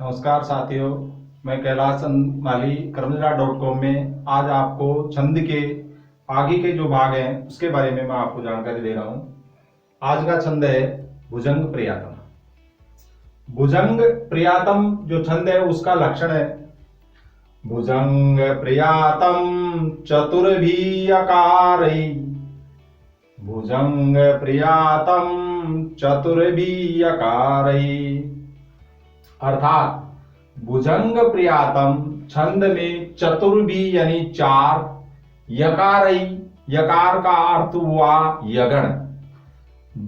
नमस्कार साथियों, मैं कैलाश माली कर्मजरा.com में आज आपको छंद के आगे के जो भाग हैं उसके बारे में मैं आपको जानकारी दे रहा हूँ। आज का छंद है भुजंग प्रियातम। भुजंग प्रियातम जो छंद है उसका लक्षण है भुजंग प्रियातम चतुर्भियकारैः। भुजंग प्रियातम चतुर्भियकारैः। अर्थात भुजंग प्रियातम छंद में चतुर्भी यानी चार, यकारई यकार का अर्थ हुआ यगण।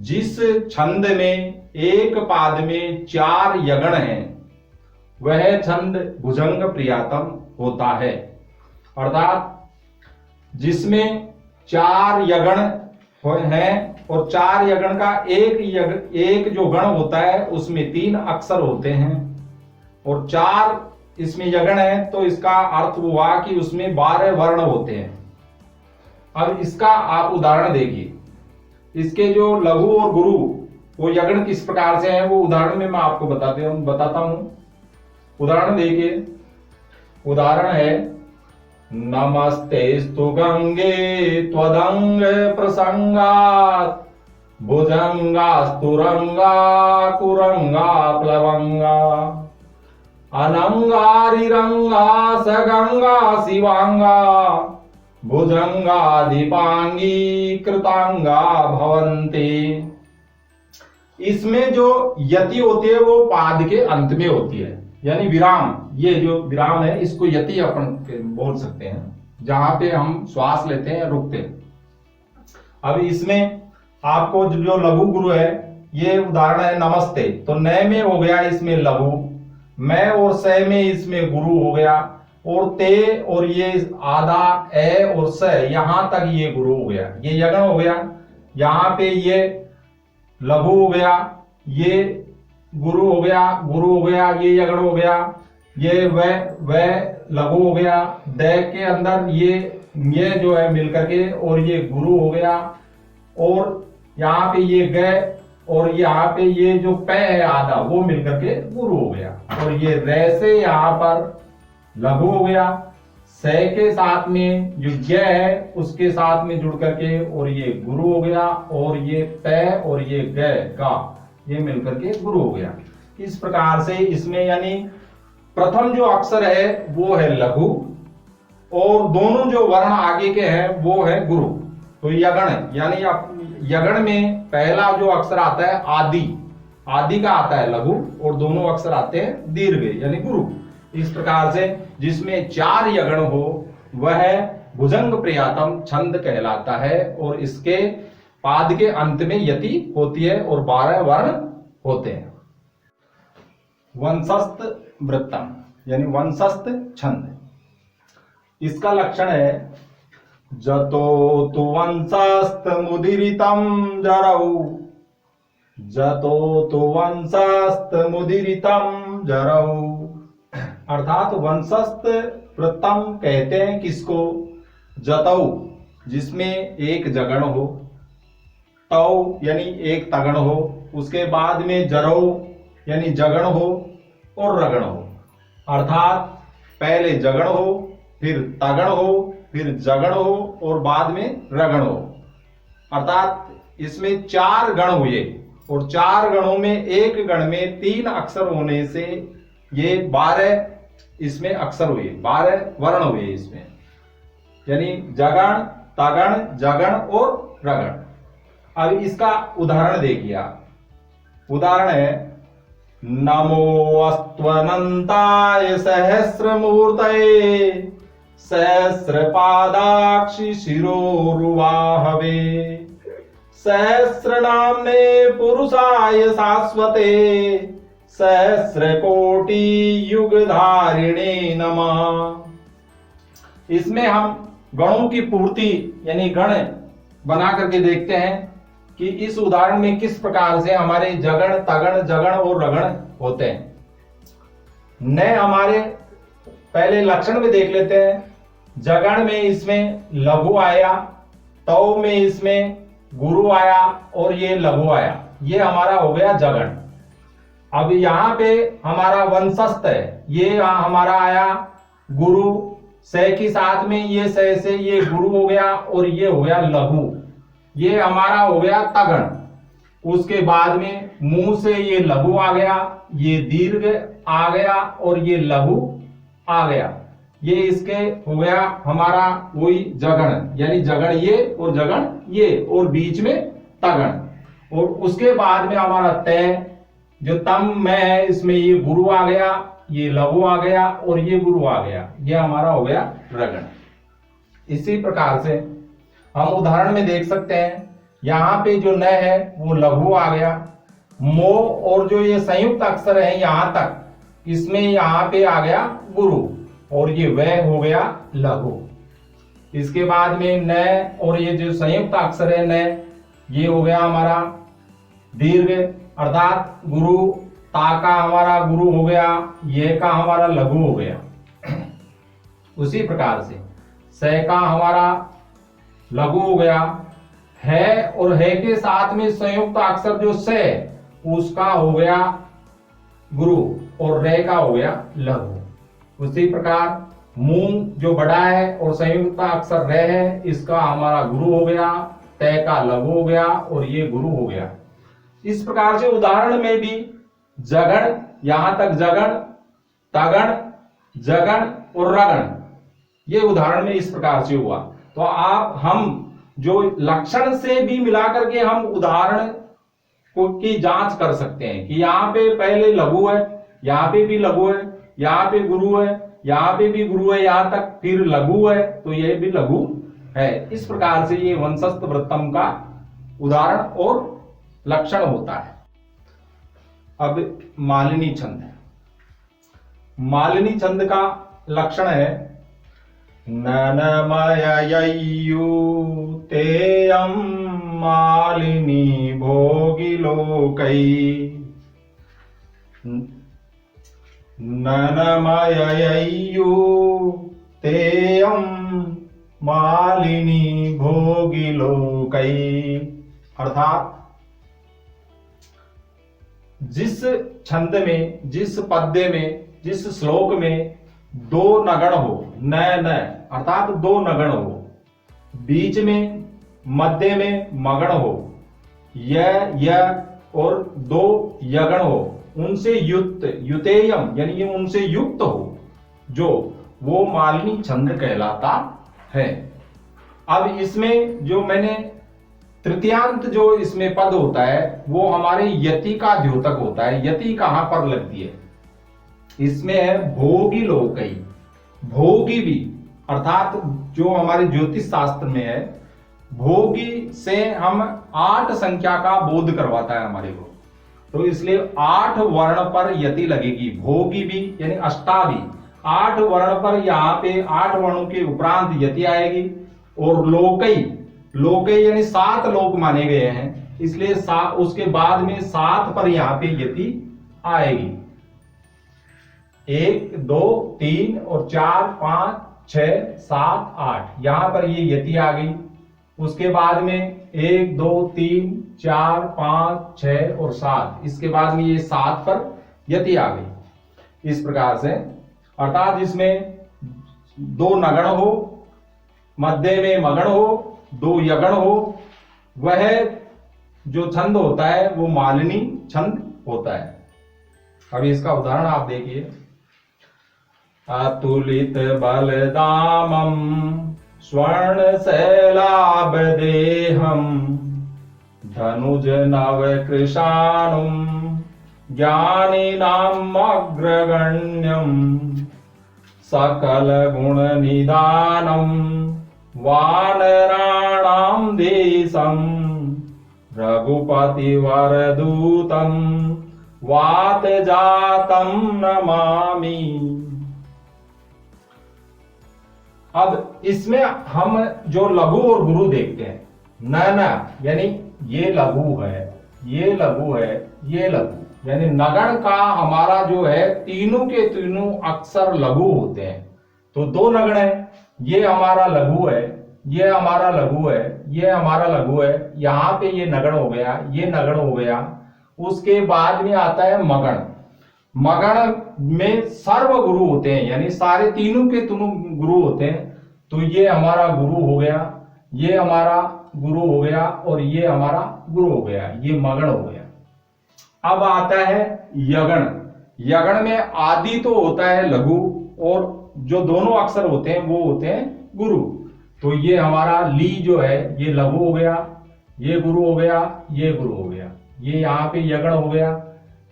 जिस छंद में एक पाद में चार यगण हैं वह छंद भुजंग प्रियातम होता है। अर्थात जिसमें चार यगण हैं और चार यगण का एक जो गण होता है उसमें 3 अक्षर होते हैं और 4 इसमें यगण है तो इसका अर्थ हुआ कि उसमें 12 वर्ण होते हैं। अब इसका आप उदाहरण देखिए, इसके जो लघु और गुरु वो यगण किस प्रकार से हैं वो उदाहरण में मैं आपको बताता हूं। उदाहरण देखिए, उदाहरण है नमस्तेस्तु गंगे त्वदंग प्रसंगात् भुजंगास्तु रंगा कुरंगा प्लवंगा अनंगारिरंगा सगंगा शिवांगा भुजंगा दीपांगी कृतांगा भवन्ति। इसमें जो यति होती है वो पाद के अंत में होती है, यानी विराम। ये जो विराम है इसको यति अपन बोल सकते हैं, जहां पे हम श्वास लेते हैं या रुकते हैं। अब इसमें आपको जो लघु गुरु है, ये उदाहरण है नमस्ते, तो नय में हो गया इसमें लघु, मैं और स में इसमें गुरु हो गया, और ते और ये आधा ए और स यहां तक ये गुरु हो गया, ये यगण हो गया। यहां पे ये लघु हो गया, ये गुरु हो गया, ये यगण हो गया, ये वह लघु हो गया, द के अंदर ये जो है मिलकर के और ये गुरु हो गया, और यहाँ पे ये ग और यहाँ पे ये जो प है आधा वो मिलकर के गुरु हो गया, और ये रे से यहाँ पर लघु हो गया, स के साथ में जो य है उसके साथ में जुड़ करके और ये गुरु हो गया, और ये प और ये गा ये मिलकर के गुरु हो गया। इस प्रकार से इसमें यानी प्रथम जो अक्षर है वो है लघु और दोनों जो वर्ण आगे के हैं वो है गुरु। तो यगण यानी यगण में पहला जो अक्षर आता है आदि का आता है लघु, और दोनों अक्षर आते हैं दीर्घ यानी गुरु। इस प्रकार से जिसमें 4 यगण हो वह भुजंग प्रियातम छंद कहलाता है, और इसके पाद के अंत में यति होती है और 12 वर्ण होते हैं। वंशस्थ वृत्तम यानी वंशस्थ छंद, इसका लक्षण है जतो तु वंशस्थ मुदीरितम जरौ, जतो तु वंशस्थ मुदीरितम जरौ। अर्थात वंशस्थ वृत्तम कहते हैं किसको? जतौ जिसमें एक जगण हो, तौ यानी एक तगण हो, उसके बाद में जरौ यानी जगण हो और रगण हो। अर्थात पहले जगण हो, फिर तगण हो, फिर जगण हो और बाद में रगण हो। अर्थात इसमें 4 गण हुए और 4 गणों में एक गण में 3 अक्षर होने से ये 12 इसमें अक्षर हुए, 12 वर्ण हुए इसमें, यानी जगण, तगण, जगण और रगण। अब इसका उदाहरण देखिए आप। उदाहरण है नमोऽस्त्वनन्ताय सहस्रमूर्तये सहस्रपादाक्षि शिरोरुवाहवे सहस्रनाम्ने पुरुषाय शाश्वते सहस्रकोटि युगधारिणे नमः। इसमें हम गणों की पूर्ति यानी गण बना करके देखते हैं कि इस उदाहरण में किस प्रकार से हमारे जगण, तगण, जगण और रगण होते हैं। न हमारे पहले लक्षण में देख लेते हैं। जगण में इसमें लघु आया, तौ में इसमें गुरु आया और ये लघु आया, ये हमारा हो गया जगण। अब यहाँ पे हमारा वंशस्थ है, ये हमारा आया गुरु, से के साथ में ये से ये गुरु हो गया और ये हो गया लघु, ये हमारा हो गया तगण। उसके बाद में मुंह से ये लघु आ गया, ये दीर्घ आ गया और ये लघु आ गया, ये इसके हो गया हमारा वही जगण, यानी जगण ये और जगण ये और बीच में तगण। और उसके बाद में हमारा तय जो तम में है, इसमें ये गुरु आ गया, ये लघु आ गया और ये गुरु आ गया, ये हमारा हो गया रगण। इसी प्रकार से हम उदाहरण में देख सकते हैं, यहाँ पे जो न है वो लघु आ गया, मो और जो ये संयुक्त अक्षर है यहां तक, इसमें यहाँ पे आ गया गुरु और ये वह हो गया लघु। इसके बाद में न और ये जो संयुक्त अक्षर है न, ये हो गया हमारा दीर्घ, अर्थात गुरु, ता का हमारा गुरु हो गया, ये का हमारा लघु हो गया। उसी प्रकार से से का हमारा लघु हो गया, है और है के साथ में संयुक्त अक्षर जो से, उसका हो गया गुरु और रे का हो गया लघु। उसी प्रकार मुंह जो बड़ा है और संयुक्त अक्षर रे है, इसका हमारा गुरु हो गया, तय का लघु हो गया और ये गुरु हो गया। इस प्रकार से उदाहरण में भी जगण, यहां तक जगण, तगण, जगण और रगण, ये उदाहरण में इस प्रकार से हुआ। तो आप हम जो लक्षण से भी मिलाकर के हम उदाहरण को की जांच कर सकते हैं कि यहाँ पे पहले लघु है, यहाँ पे भी लघु है, यहाँ पे गुरु है, यहाँ पे भी गुरु है, यहाँ तक फिर लघु है, तो ये भी लघु है। इस प्रकार से ये वंशस्थ वृत्तम का उदाहरण और लक्षण होता है। अब मालिनी छंद है। मालिनी छंद का लक्षण है ननमयय्यु तेयं मालिनी भोगिलोकै, ननमयय्यु तेयं मालिनी भोगिलोकै, अर्थात जिस छंद में, जिस पद्य में, जिस श्लोक में दो नगण हो, न न अर्थात दो नगण हो, बीच में मध्य में मगण हो, य और दो यगण हो, उनसे युक्त, युतेयम यानी ये उनसे युक्त हो, जो वो मालिनी छंद कहलाता है। अब इसमें जो मैंने तृतीयांत जो इसमें पद होता है वो हमारे यति का द्योतक होता है। यति कहां पर लगती है? इसमें है भोगी लोकई, भोगी भी, अर्थात जो हमारे ज्योतिष शास्त्र में है, भोगी से हम 8 संख्या का बोध करवाता है हमारे को, तो इसलिए 8 वर्ण पर यति लगेगी। भोगी भी यानी अष्टाभी, 8 वर्ण पर यहाँ पे 8 वर्णों के उपरांत यति आएगी। और लोकई, लोकई यानी 7 लोक माने गए हैं, इसलिए उसके बाद में 7 पर यहाँ पे यति आएगी। 1 2 3 और 4 5 6 7 8 यहां पर ये यति आ गई। उसके बाद में 1 2 3 4 5 6 और 7, इसके बाद में ये 7 पर यति आ गई। इस प्रकार से अर्थात जिसमें 2 नगण हो, मध्य में मगण हो, 2 यगण हो, वह जो छंद होता है वो मालिनी छंद होता है। अभी इसका उदाहरण आप देखिए। अतुलित बलदामं स्वर्ण शैलाभ देहं धनुज नव कृशानुं ज्ञानिनाम् अग्रगण्यं सकल गुण निदानं वानराणां देशं रघुपति वरदूतं वात जातं नमामि। अब इसमें हम जो लघु और गुरु देखते हैं, न यानी ये लघु है, ये लघु है, ये लघु, यानी नगण का हमारा जो है तीनों के तीनों अक्षर लघु होते हैं। तो 2 नगण है, ये हमारा लघु है, ये हमारा लघु है, ये हमारा लघु है, यहाँ पे ये नगण हो गया, ये नगण हो गया। उसके बाद में आता है मगण। मगण में सर्व गुरु होते हैं, यानी सारे तीनों के तीनों गुरु होते हैं। तो ये हमारा गुरु हो गया, ये हमारा गुरु हो गया और ये हमारा गुरु हो गया, ये मगण हो गया। अब आता है यगण। यगण में आदि तो होता है लघु और जो दोनों अक्षर होते हैं वो होते हैं गुरु। तो ये हमारा ली जो है ये लघु हो गया, ये गुरु हो गया, ये गुरु हो गया, ये यहाँ पे यगण हो गया,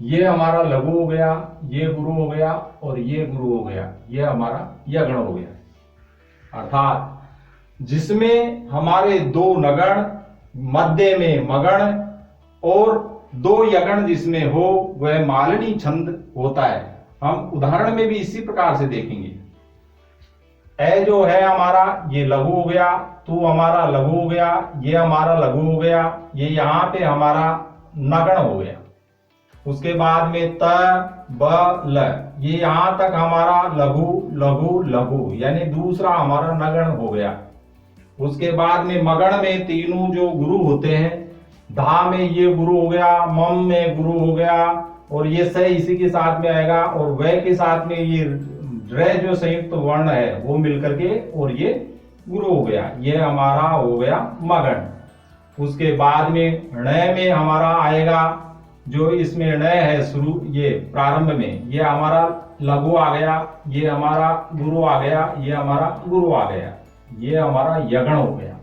ये हमारा लघु हो गया, ये गुरु हो गया और ये गुरु हो गया, ये हमारा यगण हो गया। अर्थात जिसमें हमारे दो नगण, मध्य में मगण और दो यगण जिसमें हो वह मालिनी छंद होता है। हम उदाहरण में भी इसी प्रकार से देखेंगे। ए जो है हमारा ये लघु हो गया, तू हमारा लघु हो गया, ये हमारा लघु हो गया, ये यहाँ पे हमारा नगण हो गया। उसके बाद में त ब ल, ये यहां तक हमारा लघु लघु लघु यानी दूसरा हमारा नगण हो गया। उसके बाद में मगण में तीनों जो गुरु होते हैं, धा में ये गुरु हो गया, मम में गुरु हो गया और ये स इसी के साथ में आएगा और वह के साथ में ये रे जो संयुक्त वर्ण है वो मिलकर के और ये गुरु हो गया, ये हमारा हो गया मगण। उसके बाद में ण में हमारा आएगा, जो इसमें ण है शुरू, ये प्रारंभ में ये हमारा लघु आ गया, ये हमारा गुरु आ गया, ये हमारा गुरु आ गया, ये हमारा यगण हो गया।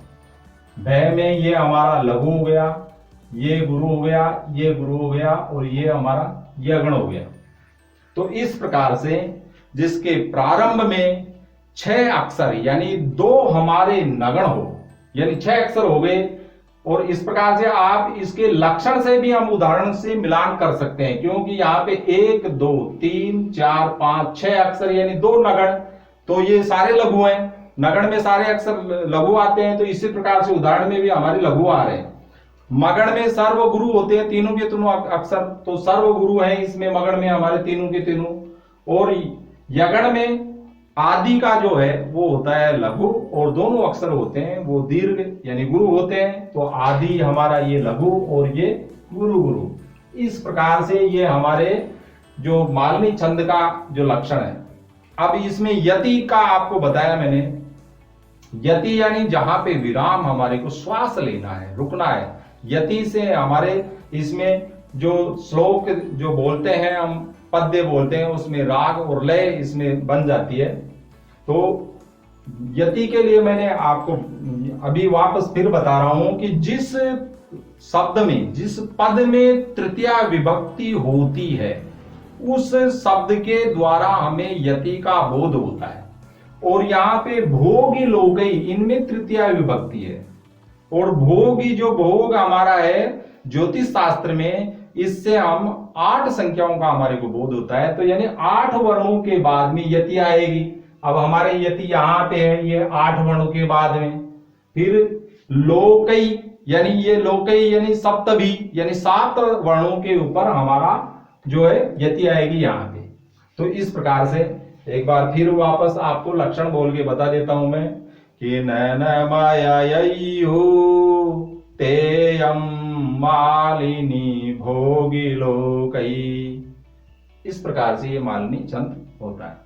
भय में ये हमारा लघु हो गया, ये गुरु हो गया, ये गुरु हो गया और ये हमारा यगण हो गया। तो इस प्रकार से जिसके प्रारंभ में 6 अक्षर यानी 2 हमारे नगण हो, यानी 6 अक्षर हो गए। और इस प्रकार से आप इसके लक्षण से भी हम उदाहरण से मिलान कर सकते हैं, क्योंकि यहाँ पे 1 2 3 4 5 6 अक्षर यानी 2 नगण, तो ये सारे लघु हैं। नगण में सारे अक्षर लघु आते हैं, तो इसी प्रकार से उदाहरण में भी हमारे लघु आ रहे हैं। मगण में सर्व गुरु होते हैं, तीनों के तीनों अक्षर, तो सर्व गुरु हैं इसमें मगण में हमारे तीनों के तीनों। और यगण में आदि का जो है वो होता है लघु और दोनों अक्षर होते हैं वो दीर्घ यानी गुरु होते हैं। तो आदि हमारा ये लघु और ये गुरु गुरु। इस प्रकार से ये हमारे जो मालिनी छंद का जो लक्षण है। अब इसमें यति का आपको बताया मैंने। यति यानी जहां पे विराम हमारे को श्वास लेना है, रुकना है। यति से हमारे इसमें जो श्लोक जो बोलते हैं हम, पद्य बोलते हैं, उसमें राग और लय इसमें बन जाती है। तो यति के लिए मैंने आपको अभी वापस फिर बता रहा हूं कि जिस शब्द में, जिस पद में तृतीया विभक्ति होती है उस शब्द के द्वारा हमें यति का बोध होता है। और यहाँ पे भोगी लोगई इनमें तृतीया विभक्ति है। और भोगी जो भोग हमारा है ज्योतिष शास्त्र में, इससे हम 8 संख्याओं का हमारे को बोध होता है। तो यानी 8 वर्णों के बाद में यति आएगी। अब हमारे यति यहाँ पे है, ये 8 वर्णों के बाद में। फिर लोकई यानी ये लोकई यानी सप्तभी यानी 7 वर्णों के ऊपर हमारा जो है यति आएगी यहाँ पे। तो इस प्रकार से एक बार फिर वापस आपको लक्षण बोल के बता देता हूं मैं कि नैन मायायी हो तेयम मालिनी भोगी लोकई। इस प्रकार से ये मालिनी छंद होता है।